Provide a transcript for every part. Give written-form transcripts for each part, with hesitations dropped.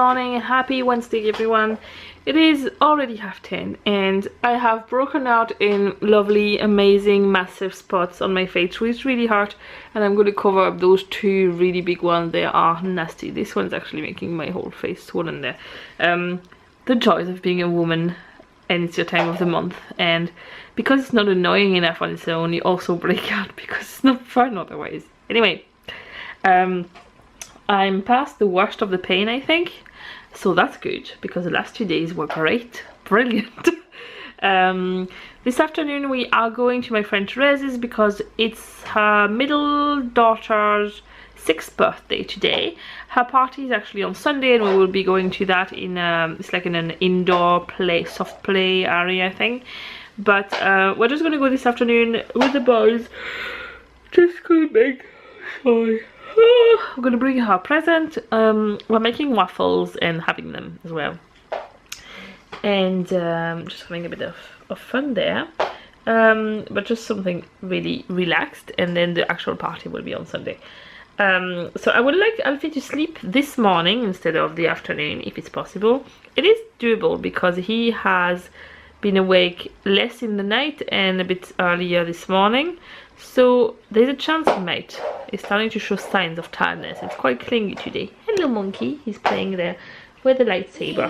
morning, happy Wednesday everyone. It is already 10:30 and I have broken out in lovely, amazing, massive spots on my face, which is really hard, and I'm going to cover up those two really big ones. They are nasty. This one's actually making my whole face swollen there. The joys of being a woman, and it's your time of the month, and because it's not annoying enough on its own, you also break out because it's not fun otherwise. Anyway, I'm past the worst of the pain, I think, so that's good because the last 2 days were great, brilliant. This afternoon we are going to my friend Therese's because it's her middle daughter's 6th birthday today. Her party is actually on Sunday and we will be going to that in it's like in an indoor play, soft play area, I think. But we're just gonna go this afternoon with the boys. Just gonna make, sorry, we're gonna bring her a present. We're making waffles and having them as well, and just having a bit of fun there, but just something really relaxed, and then the actual party will be on Sunday. So I would like Alfie to sleep this morning instead of the afternoon if it's possible. It is doable because he has been awake less in the night and a bit earlier this morning, so there's a chance he might. He's starting to show signs of tiredness. It's quite clingy today. Hello monkey, he's playing there with the lightsaber.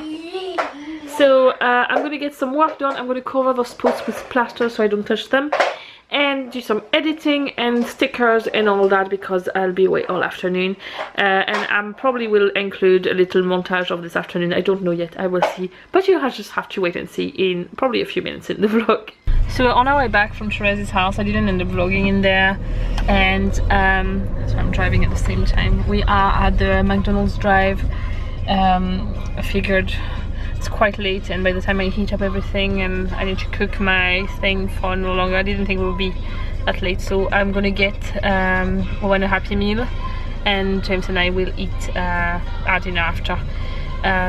So I'm gonna get some work done. I'm gonna cover those spots with plaster so I don't touch them, and do some editing and stickers and all that because I'll be away all afternoon, and I probably will include a little montage of this afternoon. I don't know yet, I will see, but you just have to wait and see in probably a few minutes in the vlog. So we're on our way back from Therese's house. I didn't end up vlogging in there, and so I'm driving at the same time. We are at the McDonald's drive. I figured it's quite late, and by the time I heat up everything and I need to cook my thing for no longer, I didn't think it would be that late. So I'm gonna get one a Happy Meal, and James and I will eat our dinner after,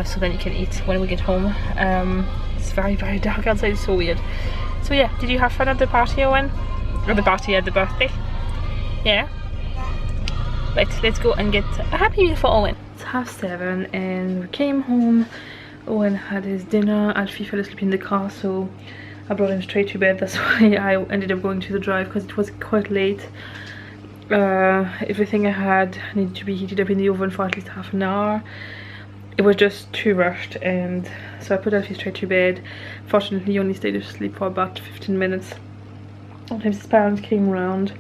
so then you can eat when we get home. It's very dark outside, it's so weird. So yeah, did you have fun at the party, Owen? Or the party at the birthday? Yeah? Right, let's go and get a Happy Meal for Owen. It's 7:30 and we came home. Owen had his dinner. Alfie fell asleep in the car, so I brought him straight to bed. That's why I ended up going to the drive, because it was quite late. Everything I had needed to be heated up in the oven for at least half an hour. It was just too rushed, and so I put Alfie straight to bed. Fortunately he only stayed asleep for about 15 minutes. Sometimes his parents came around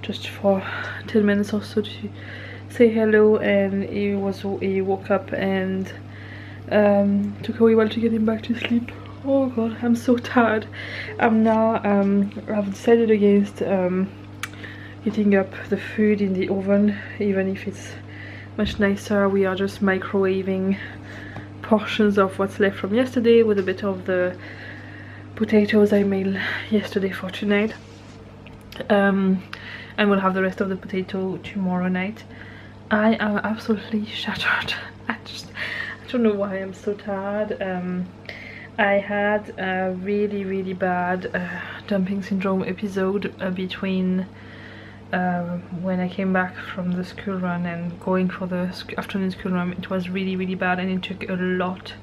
just for 10 minutes or so to say hello, and he woke up, and took a wee while to get him back to sleep. Oh god, I'm so tired. I'm now I've decided against heating up the food in the oven, even if it's much nicer. We are just microwaving portions of what's left from yesterday with a bit of the potatoes I made yesterday for tonight, and we'll have the rest of the potato tomorrow night. I am absolutely shattered. I don't know why I'm so tired. I had a really bad dumping syndrome episode between when I came back from the school run and going for the afternoon school run. It was really bad, and it took a lot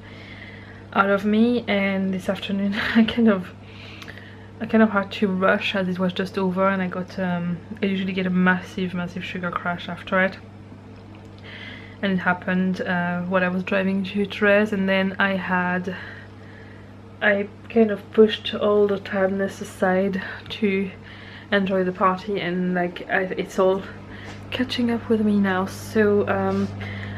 out of me. And this afternoon I kind of had to rush as it was just over, and I got I usually get a massive sugar crash after it. And it happened while I was driving to Therese, and then I kind of pushed all the tiredness aside to enjoy the party, and like it's all catching up with me now. So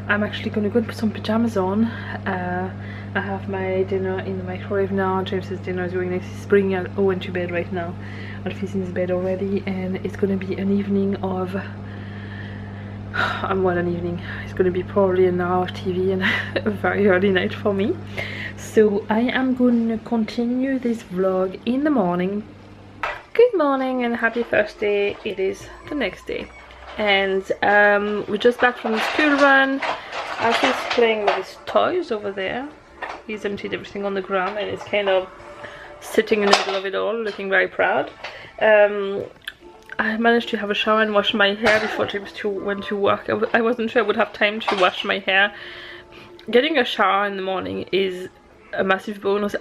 I'm actually gonna go and put some pajamas on. I have my dinner in the microwave now. James's dinner is going next. He's bringing Owen to bed right now. Alfie's in his bed already, and it's gonna be an evening of well, an evening. It's going to be probably an hour of TV and a very early night for me. So I am going to continue this vlog in the morning. Good morning and happy Thursday. It is the next day, and we're just back from the school run. Alfie's playing with his toys over there. He's emptied everything on the ground and is kind of sitting in the middle of it all, looking very proud. I managed to have a shower and wash my hair before James went to work. I wasn't sure I would have time to wash my hair getting a shower in the morning is a massive bonus.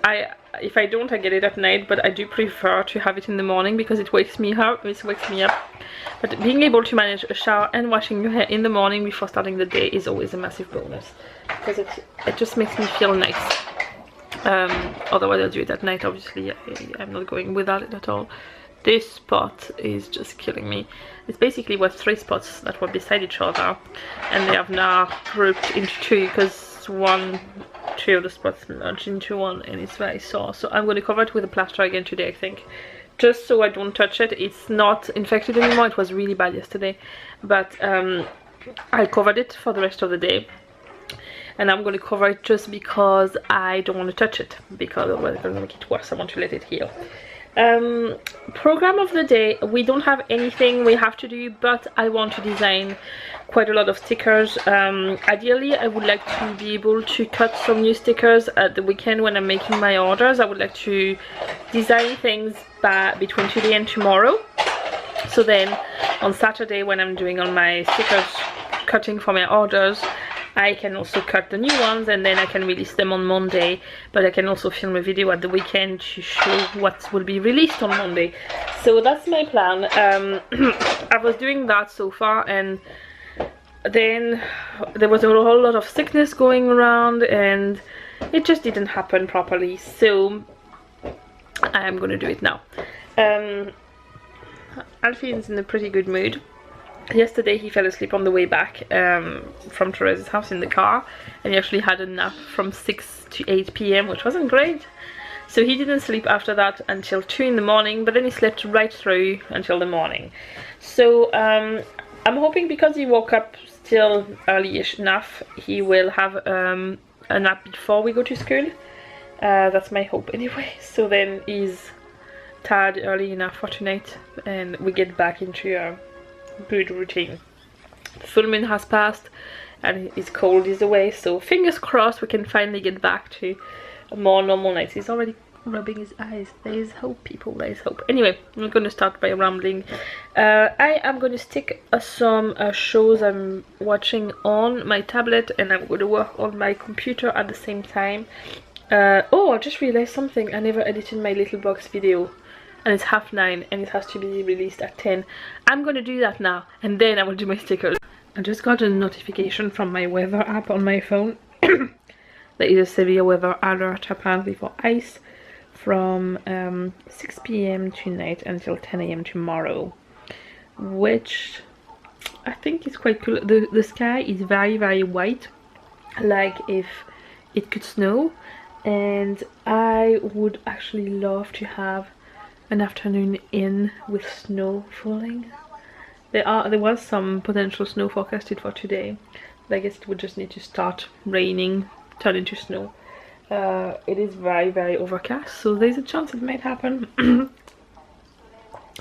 If I don't, I get it at night, but I do prefer to have it in the morning because it wakes me up. But being able to manage a shower and washing your hair in the morning before starting the day is always a massive bonus, because it just makes me feel nice. Otherwise I'll do it at night, obviously. I'm not going without it at all. This spot is just killing me. It's basically was 3 spots that were beside each other, and they have now grouped into 2 because 2 of the spots merged into 1, and it's very sore. So I'm going to cover it with a plaster again today, I think, just so I don't touch it. It's not infected anymore. It was really bad yesterday, but I covered it for the rest of the day, and I'm going to cover it just because I don't want to touch it, because otherwise it's going to make it worse. I want to let it heal. Program of the day, we don't have anything we have to do, but I want to design quite a lot of stickers. Ideally I would like to be able to cut some new stickers at the weekend when I'm making my orders. I would like to design things between today and tomorrow, so then on Saturday when I'm doing all my stickers cutting for my orders, I can also cut the new ones, and then I can release them on Monday. But I can also film a video at the weekend to show what will be released on Monday. So that's my plan. I was doing that so far, and then there was a whole lot of sickness going around, and it just didn't happen properly. So I'm gonna do it now. Alfie is in a pretty good mood. Yesterday he fell asleep on the way back from Therese's house in the car, and he actually had a nap from 6 to 8 p.m, which wasn't great. So he didn't sleep after that until 2 in the morning, but then he slept right through until the morning. So I'm hoping, because he woke up still early-ish enough, he will have a nap before we go to school. That's my hope anyway. So then he's tired early enough for tonight, and we get back into a good routine. The full moon has passed and his cold is away, so fingers crossed we can finally get back to a more normal night. He's already rubbing his eyes. There is hope, people, there is hope. Anyway, I'm going to start by rambling. I am going to stick some shows I'm watching on my tablet, and I'm going to work on my computer at the same time. Oh, I just realized something. I never edited my little box video, and it's 9:30 and it has to be released at 10. I'm gonna do that now, and then I will do my stickers. I just got a notification from my weather app on my phone. There is a severe weather alert apparently for ice from 6 p.m. tonight until 10 a.m. tomorrow, which I think is quite cool. The sky is very, very white, like if it could snow, and I would actually love to have an afternoon in with snow falling. There was some potential snow forecasted for today, but I guess it would just need to start raining, turn into snow. It is very, very overcast, so there's a chance it might happen.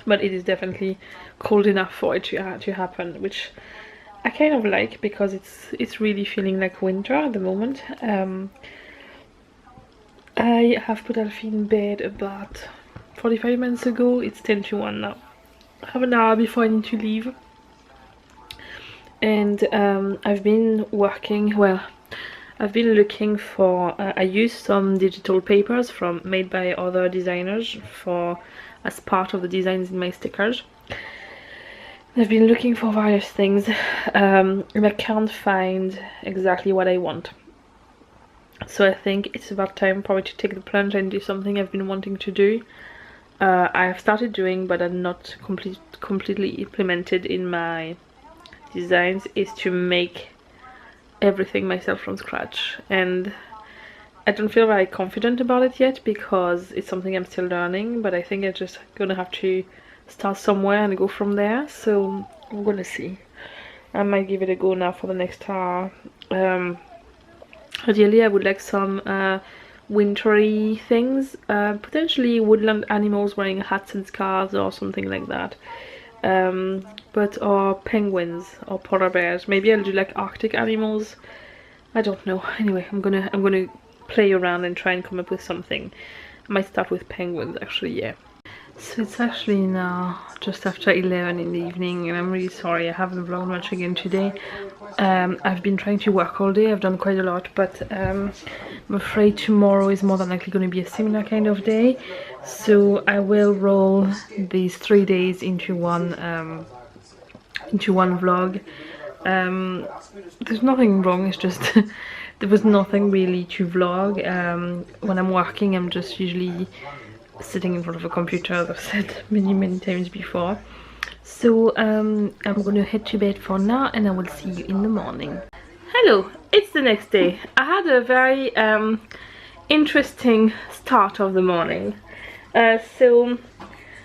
But it is definitely cold enough for it to happen, which I kind of like, because it's really feeling like winter at the moment. I have put Alfie in bed about 45 minutes ago. It's 10 to 1 now. I have an hour before I need to leave, and I've been working, well, I've been looking for, I used some digital papers made by other designers as part of the designs in my stickers. I've been looking for various things, and I can't find exactly what I want. So I think it's about time probably to take the plunge and do something I've been wanting to do. I have started doing, but I'm not completely implemented in my designs, is to make everything myself from scratch, and I don't feel very confident about it yet because it's something I'm still learning, but I think I'm just gonna have to start somewhere and go from there. So I'm gonna see. I might give it a go now for the next hour. Ideally I would like some wintry things, potentially woodland animals wearing hats and scarves or something like that, or penguins or polar bears. Maybe I'll do like Arctic animals, I don't know. Anyway, I'm gonna play around and try and come up with something. I might start with penguins actually, yeah. So it's actually now just after 11 in the evening, and I'm really sorry I haven't vlogged much again today. I've been trying to work all day, I've done quite a lot, but I'm afraid tomorrow is more than likely going to be a similar kind of day. So I will roll these 3 days into one vlog. There's nothing wrong, it's just there was nothing really to vlog. When I'm working, I'm just usually sitting in front of a computer, as I've said many times before. So I'm gonna head to bed for now, and I will see you in the morning. Hello, it's the next day. I had a very interesting start of the morning. So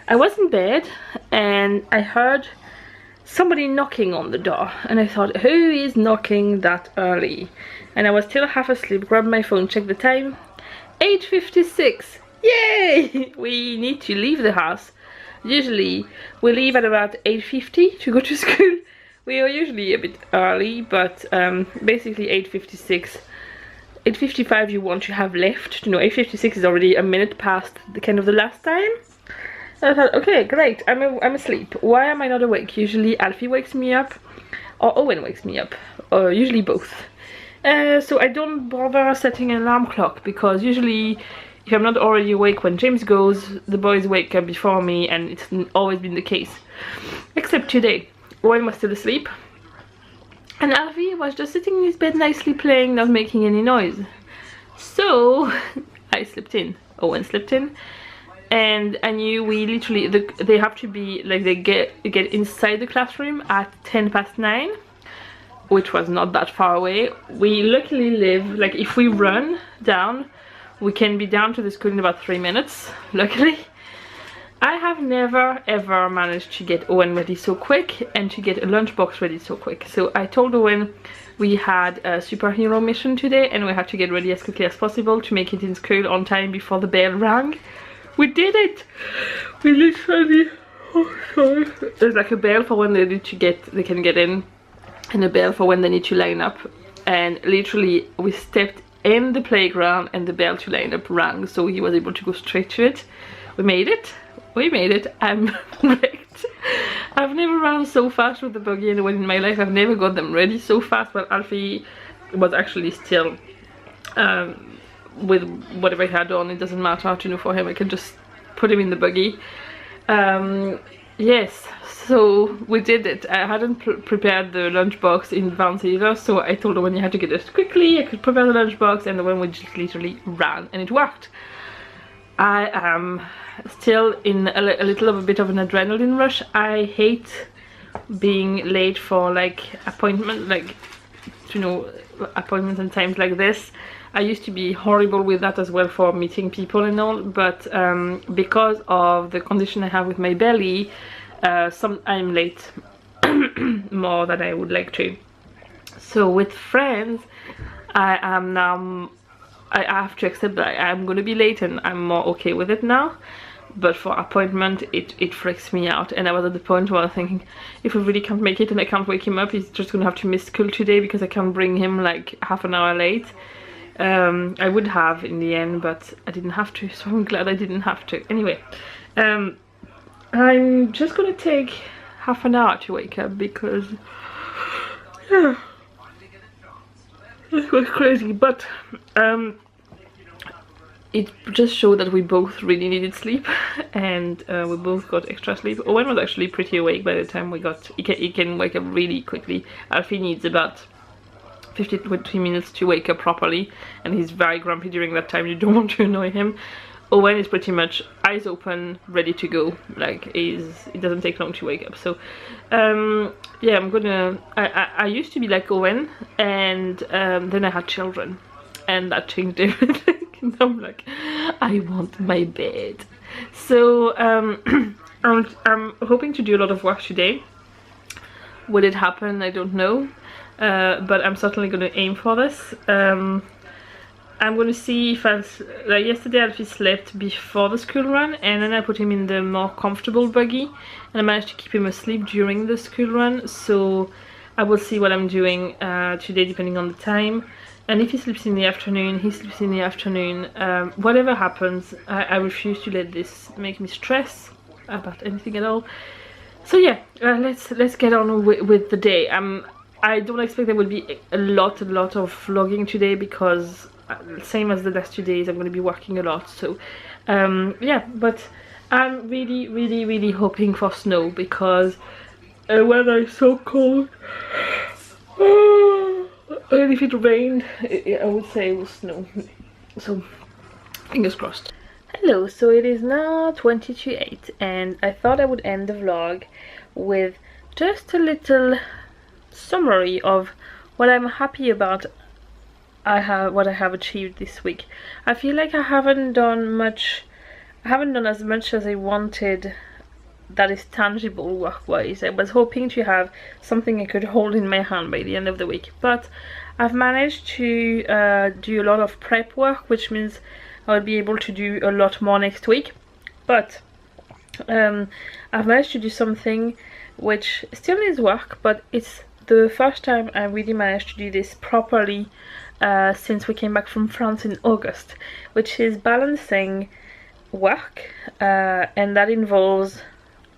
I was in bed and I heard somebody knocking on the door, and I thought, who is knocking that early? And I was still half asleep, grabbed my phone, checked the time, 8:56. Yay! We need to leave the house. Usually we leave at about 8:50 to go to school. We are usually a bit early, but basically 8:56. 8:55 you want to have left. You know, 8:56 is already a minute past the kind of the last time. And I thought, okay, great, I'm asleep. Why am I not awake? Usually Alfie wakes me up, or Owen wakes me up, or usually both. So I don't bother setting an alarm clock, because usually if I'm not already awake when James goes, the boys wake up before me, and it's always been the case. Except today. Owen was still asleep, and Alfie was just sitting in his bed nicely playing, not making any noise. So I slept in. Owen slept in, and I knew we literally, they have to be, like, they get inside the classroom at 9:10, which was not that far away. We luckily live, like, if we run down, we can be down to the school in about 3 minutes, luckily. I have never ever managed to get Owen ready so quick and to get a lunchbox ready so quick. So I told Owen we had a superhero mission today and we had to get ready as quickly as possible to make it in school on time before the bell rang. We did it! We literally, oh sorry. There's like a bell for when they need to they can get in, and a bell for when they need to line up. And literally we stepped in the playground and the bell to line up rang, so he was able to go straight to it. We made it. We made it. I'm wrecked. I've never run so fast with the buggy anywhere in my life. I've never got them ready so fast, but Alfie was actually still with whatever he had on. It doesn't matter, you know, for him. I can just put him in the buggy. Yes, so we did it. I hadn't prepared the lunchbox in advance either, so I told her when you had to get it quickly, I could prepare the lunchbox, and when we just literally ran, and it worked. I am still in a little of a bit of an adrenaline rush. I hate being late for, like, appointments, like, you know, appointments and times like this. I used to be horrible with that as well, for meeting people and all, but because of the condition I have with my belly, I'm late more than I would like to. So with friends, I am now, I have to accept that I'm going to be late, and I'm more okay with it now. But for appointment, it freaks me out. And I was at the point where I was thinking, if we really can't make it and I can't wake him up, he's just going to have to miss school today because I can't bring him like half an hour late. I would have in the end, but I didn't have to, so I'm glad I didn't have to. Anyway, I'm just going to take half an hour to wake up because, yeah, it was crazy. But it just showed that we both really needed sleep, and we both got extra sleep. Owen was actually pretty awake by the time we got, he can wake up really quickly. Alfie needs about 15-20 minutes to wake up properly, and he's very grumpy during that time. You don't want to annoy him. Owen is pretty much eyes open, ready to go. Like, it doesn't take long to wake up. So yeah, I'm gonna, I used to be like Owen, and then I had children, and that changed everything. And I'm like, I want my bed. So I'm hoping to do a lot of work today. Will it happen? I don't know, but I'm certainly going to aim for this. I'm going to see if like yesterday Alfie slept before the school run, and then I put him in the more comfortable buggy, and I managed to keep him asleep during the school run. So I will see what I'm doing today, depending on the time. And if he sleeps in the afternoon, he sleeps in the afternoon. Whatever happens, I refuse to let this make me stress. about anything at all. So yeah, let's get on with the day. I don't expect there will be a lot of vlogging today because same as the last 2 days, I'm going to be working a lot. So yeah, but I'm really hoping for snow because the weather is so cold. And if it rained, I would say it will snow. So fingers crossed. Hello, so it is now 20 to 8 and I thought I would end the vlog with just a little summary of what I'm happy about. What I have achieved this week. I feel like I haven't done as much as I wanted that is tangible work-wise. I was hoping to have something I could hold in my hand by the end of the week, but I've managed to do a lot of prep work, which means I'll be able to do a lot more next week. But I've managed to do something which still needs work, but it's the first time I really managed to do this properly since we came back from France in August, which is balancing work and that involves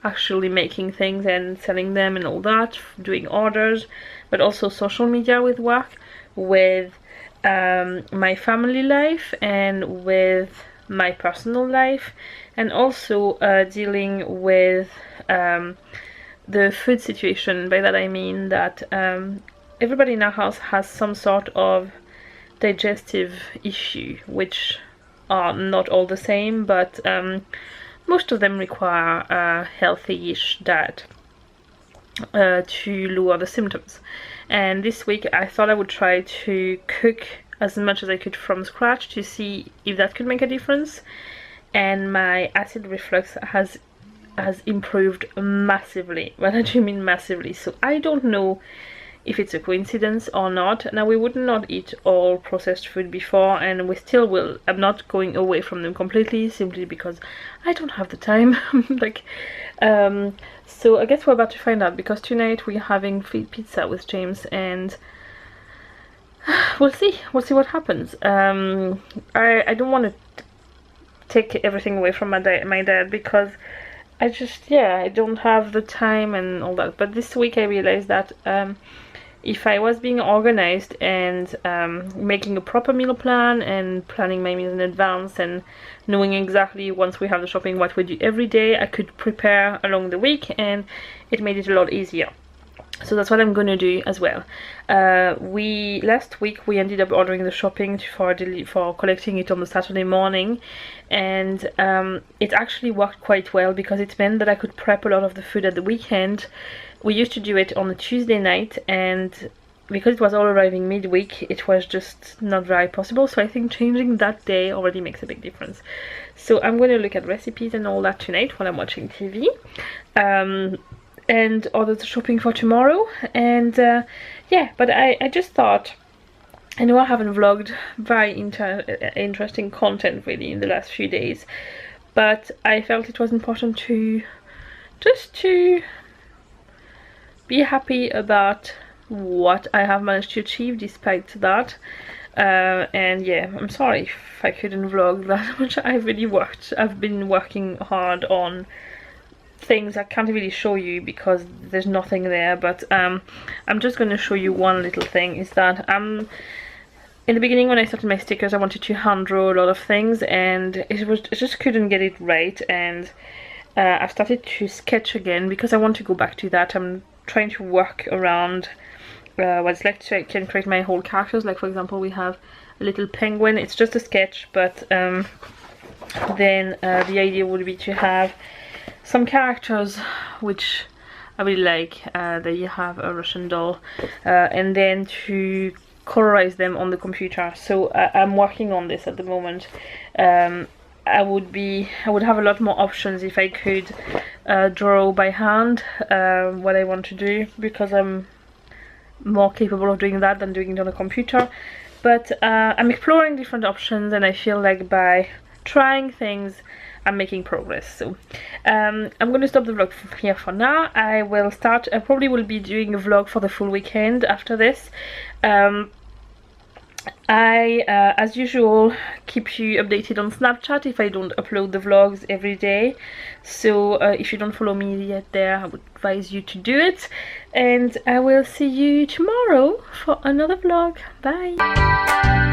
actually making things and selling them and all that, doing orders, but also social media with work, with my family life and with my personal life, and also dealing with the food situation. By that I mean that everybody in our house has some sort of digestive issue, which are not all the same, but most of them require a healthy-ish diet to lower the symptoms. And this week I thought I would try to cook as much as I could from scratch to see if that could make a difference, and my acid reflux has improved massively. What I do mean massively. So I don't know if it's a coincidence or not. Now, we would not eat all processed food before, and we still will. I'm not going away from them completely, simply because I don't have the time. Like, so I guess we're about to find out, because tonight we're having pizza with James, and we'll see what happens. I don't want to take everything away from my dad because I don't have the time and all that. But this week I realized that if I was being organized and making a proper meal plan and planning my meals in advance and knowing exactly, once we have the shopping, what we do every day, I could prepare along the week, and it made it a lot easier. So that's what I'm gonna do as well. Last week we ended up ordering the shopping for collecting it on the Saturday morning, and it actually worked quite well because it meant that I could prep a lot of the food at the weekend. We used to do it on a Tuesday night, and because it was all arriving midweek, it was just not very possible. So I think changing that day already makes a big difference. So I'm going to look at recipes and all that tonight while I'm watching TV. And order the shopping for tomorrow. And yeah, but I just thought, I know I haven't vlogged very interesting content really in the last few days, but I felt it was important to be happy about what I have managed to achieve despite that. And yeah, I'm sorry if I couldn't vlog that much. I've been working hard on things I can't really show you because there's nothing there, but I'm just going to show you one little thing. Is that in the beginning, when I started my stickers, I wanted to hand draw a lot of things, and I just couldn't get it right, and I've started to sketch again because I want to go back to that. I'm trying to work around what it's like so I can create my whole characters. Like, for example, we have a little penguin. It's just a sketch, but then the idea would be to have some characters which I really like. There you have a Russian doll, and then to colorize them on the computer. So I'm working on this at the moment. I would have a lot more options if I could draw by hand what I want to do, because I'm more capable of doing that than doing it on a computer. But I'm exploring different options, and I feel like by trying things I'm making progress. So I'm going to stop the vlog here for now. I probably will be doing a vlog for the full weekend after this. I, as usual, keep you updated on Snapchat if I don't upload the vlogs every day. So if you don't follow me yet there, I would advise you to do it. And I will see you tomorrow for another vlog. Bye!